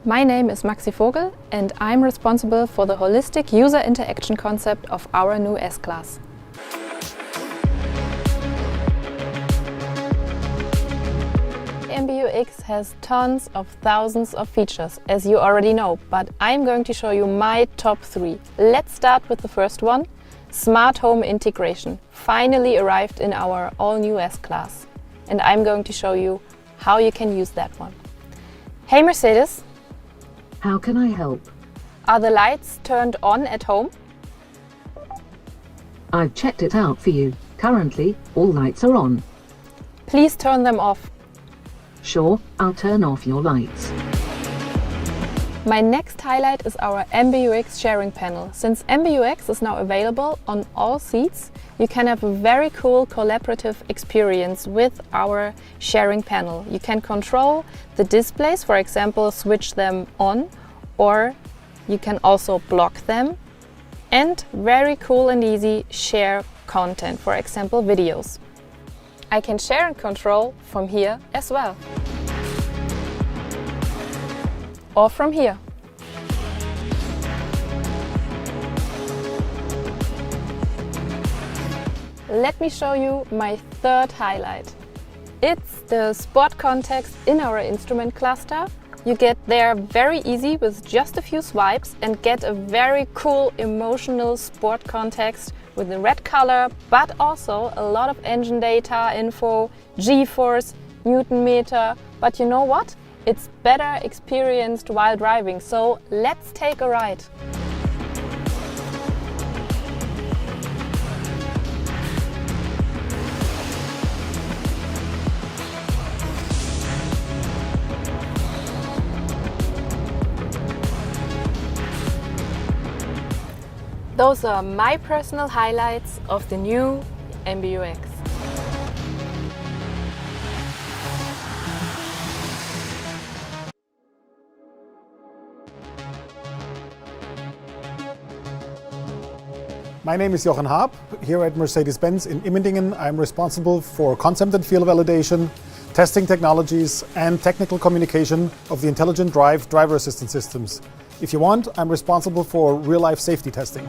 My name is Maxi Vogel and I'm responsible for the holistic user interaction concept of our new S-Class. MBUX has tons of thousands of features, as you already know, but I'm going to show you my top 3. Let's start with the first one. Smart home integration finally arrived in our all-new S-Class, and I'm going to show you how you can use that one. Hey Mercedes! How can I help? Are the lights turned on at home? I've checked it out for you. Currently, all lights are on. Please turn them off. Sure, I'll turn off your lights. My next highlight is our MBUX sharing panel. Since MBUX is now available on all seats, you can have a very cool collaborative experience with our sharing panel. You can control the displays, for example, switch them on, or you can also block them. And very cool and easy, share content, for example, videos. I can share and control from here as well. Or from here. Let me show you my third highlight. It's the sport context in our instrument cluster. You get there very easy with just a few swipes and get a very cool emotional sport context with the red color, but also a lot of engine data, info, G-force, Newton meter. But you know what? It's better experienced while driving, so let's take a ride. Those are my personal highlights of the new MBUX. My name is Jochen Haab. Here at Mercedes Benz in Immendingen, I'm responsible for concept and field validation, testing technologies, and technical communication of the intelligent driver assistance systems. If you want, I'm responsible for real-life safety testing.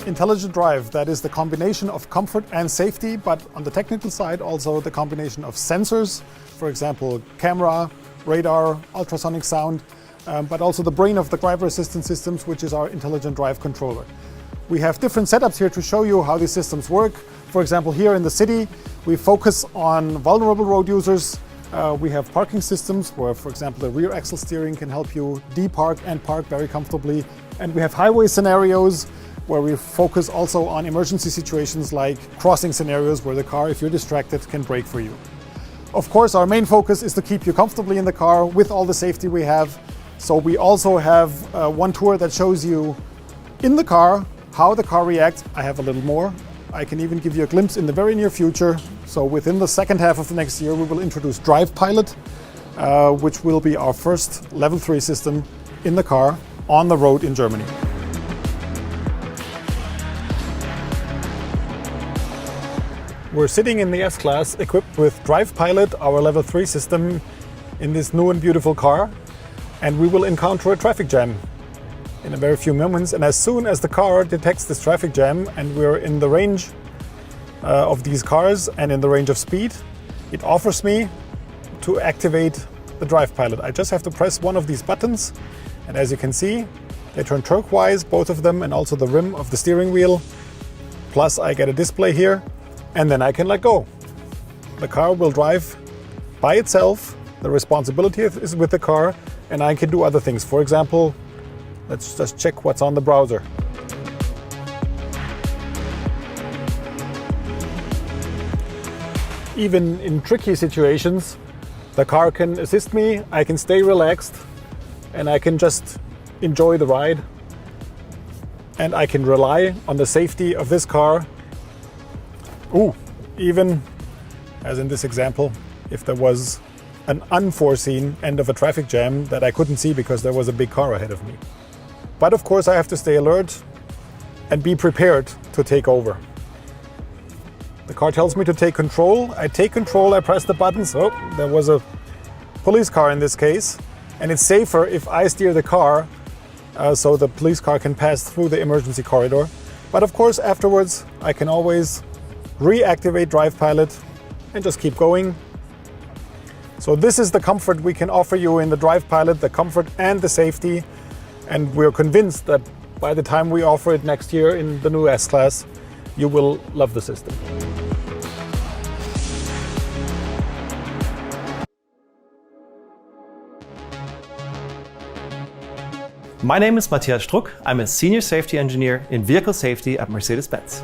Intelligent drive, that is the combination of comfort and safety, but on the technical side also the combination of sensors, for example, camera, radar, ultrasonic sound, but also the brain of the driver assistance systems, which is our intelligent drive controller. We have different setups here to show you how these systems work. For example, here in the city, we focus on vulnerable road users. We have parking systems where, for example, the rear axle steering can help you depark and park very comfortably. And we have highway scenarios where we focus also on emergency situations like crossing scenarios where the car, if you're distracted, can brake for you. Of course, our main focus is to keep you comfortably in the car with all the safety we have. So we also have one tour that shows you in the car how the car reacts. I have a little more. I can even give you a glimpse in the very near future. So within the second half of the next year, we will introduce Drive Pilot, which will be our first level 3 system in the car on the road in Germany. We're sitting in the S-Class equipped with Drive Pilot, our level 3 system, in this new and beautiful car. And we will encounter a traffic jam in a very few moments, and as soon as the car detects this traffic jam and we're in the range of these cars and in the range of speed, it offers me to activate the Drive Pilot. I just have to press one of these buttons, and as you can see, they turn turquoise, both of them, and also the rim of the steering wheel. Plus I get a display here, and then I can let go. The car will drive by itself. The responsibility is with the car, and I can do other things. For example, let's just check what's on the browser. Even in tricky situations, the car can assist me, I can stay relaxed, and I can just enjoy the ride. And I can rely on the safety of this car. Even, as in this example, if there was an unforeseen end of a traffic jam that I couldn't see because there was a big car ahead of me. But of course I have to stay alert and be prepared to take over. The car tells me to take control. I take control, I press the buttons. Oh, there was a police car in this case. and it's safer if I steer the car so the police car can pass through the emergency corridor. But of course, afterwards, I can always reactivate Drive Pilot and just keep going. So this is the comfort we can offer you in the Drive Pilot, the comfort and the safety. And we're convinced that by the time we offer it next year in the new S-Class, you will love the system. My name is Matthias Struck. I'm a senior safety engineer in vehicle safety at Mercedes Benz.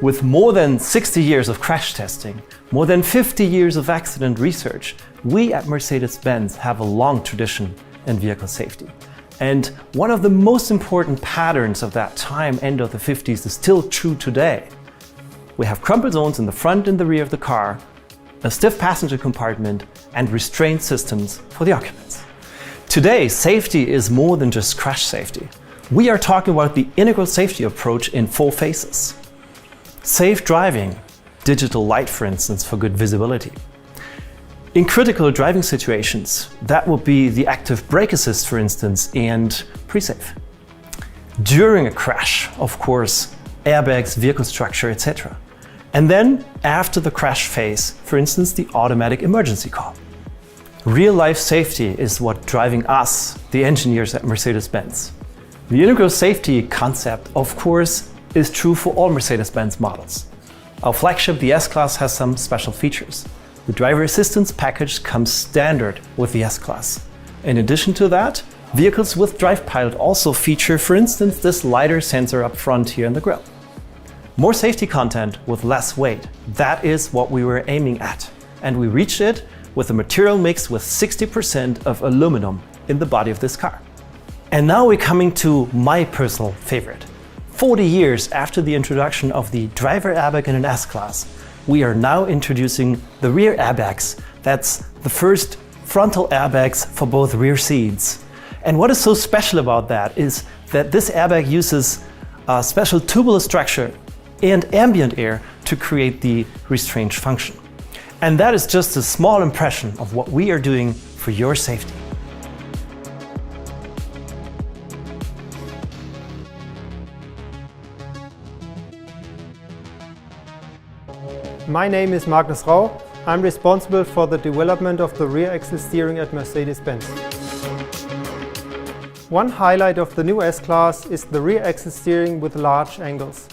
With more than 60 years of crash testing, more than 50 years of accident research, we at Mercedes Benz have a long tradition in vehicle safety. And one of the most important patterns of that time, end of the 50s, is still true today. We have crumple zones in the front and the rear of the car, a stiff passenger compartment, and restraint systems for the occupants. Today, safety is more than just crash safety. We are talking about the integral safety approach in 4 phases. Safe driving, digital light for instance for good visibility. In critical driving situations, that would be the active brake assist for instance and pre-safe. During a crash, of course, airbags, vehicle structure, etc. And then after the crash phase, for instance the automatic emergency call. Real-life safety is what driving us, the engineers at Mercedes-Benz. The integral safety concept, of course, is true for all Mercedes-Benz models. Our flagship, the S-Class, has some special features. The driver assistance package comes standard with the S-Class. In addition to that, vehicles with Drive Pilot also feature, for instance, this LiDAR sensor up front here in the grille. More safety content with less weight. That is what we were aiming at. And we reached it with a material mix with 60% of aluminum in the body of this car. And now we're coming to my personal favorite. 40 years after the introduction of the driver airbag in an S-Class, we are now introducing the rear airbags. That's the first frontal airbags for both rear seats. And what is so special about that is that this airbag uses a special tubular structure and ambient air to create the restraint function. And that is just a small impression of what we are doing for your safety. My name is Magnus Rau. I'm responsible for the development of the rear axle steering at Mercedes-Benz. One highlight of the new S-Class is the rear axle steering with large angles.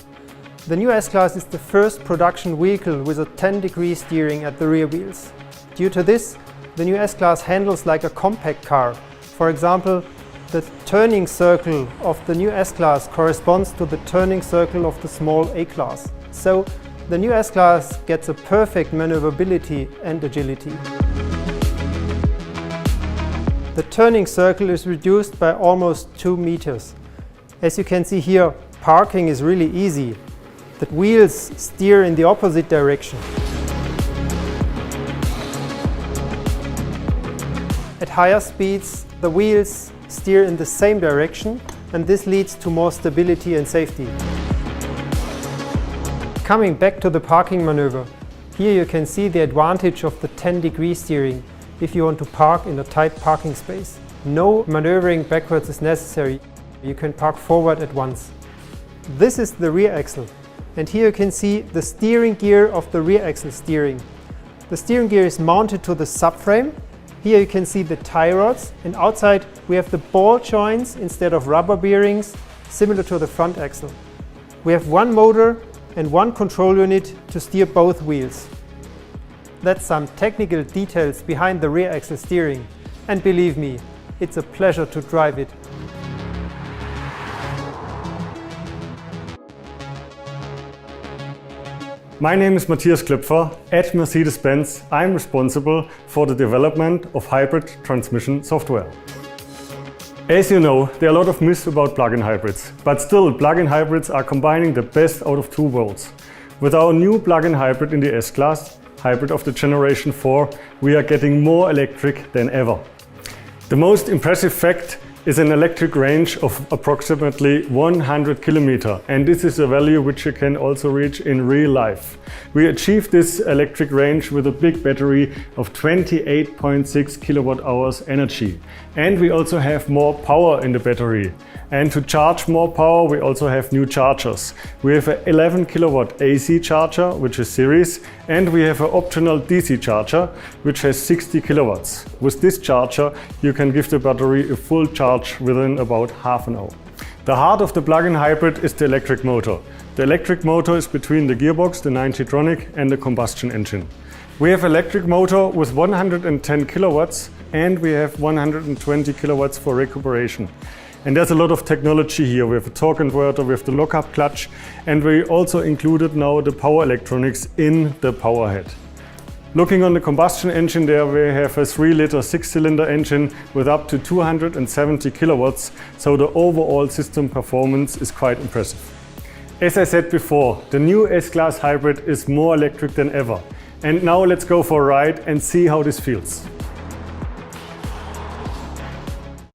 The new S-Class is the first production vehicle with a 10-degree steering at the rear wheels. Due to this, the new S-Class handles like a compact car. For example, the turning circle of the new S-Class corresponds to the turning circle of the small A-Class. So, the new S-Class gets a perfect maneuverability and agility. The turning circle is reduced by almost 2 meters. As you can see here, parking is really easy. The wheels steer in the opposite direction. At higher speeds, the wheels steer in the same direction, and this leads to more stability and safety. Coming back to the parking maneuver, here you can see the advantage of the 10-degree steering if you want to park in a tight parking space. No maneuvering backwards is necessary. You can park forward at once. This is the rear axle, and here you can see the steering gear of the rear axle steering. The steering gear is mounted to the subframe. Here you can see the tie rods, and outside we have the ball joints instead of rubber bearings, similar to the front axle. We have one motor and one control unit to steer both wheels. That's some technical details behind the rear axle steering, and believe me, it's a pleasure to drive it. My name is Matthias Klöpfer. At Mercedes-Benz, I'm responsible for the development of hybrid transmission software. As you know, there are a lot of myths about plug-in hybrids, but still plug-in hybrids are combining the best out of 2 worlds. With our new plug-in hybrid in the S-Class, hybrid of the Generation 4, we are getting more electric than ever. The most impressive fact is an electric range of approximately 100 kilometers, and this is a value which you can also reach in real life. We achieved this electric range with a big battery of 28.6 kilowatt hours energy, and we also have more power in the battery. And to charge more power, we also have new chargers. We have an 11 kilowatt AC charger, which is series, and we have an optional DC charger, which has 60 kilowatts. With this charger, you can give the battery a full charge within about half an hour. The heart of the plug-in hybrid is the electric motor. The electric motor is between the gearbox, the 9-Tronic, and the combustion engine. We have electric motor with 110 kilowatts, and we have 120 kilowatts for recuperation. And there's a lot of technology here. We have a torque inverter, we have the lockup clutch, and we also included now the power electronics in the power head. Looking on the combustion engine, there we have a 3-liter 6-cylinder engine with up to 270 kilowatts, so the overall system performance is quite impressive. As I said before, the new S-Class hybrid is more electric than ever. And now let's go for a ride and see how this feels.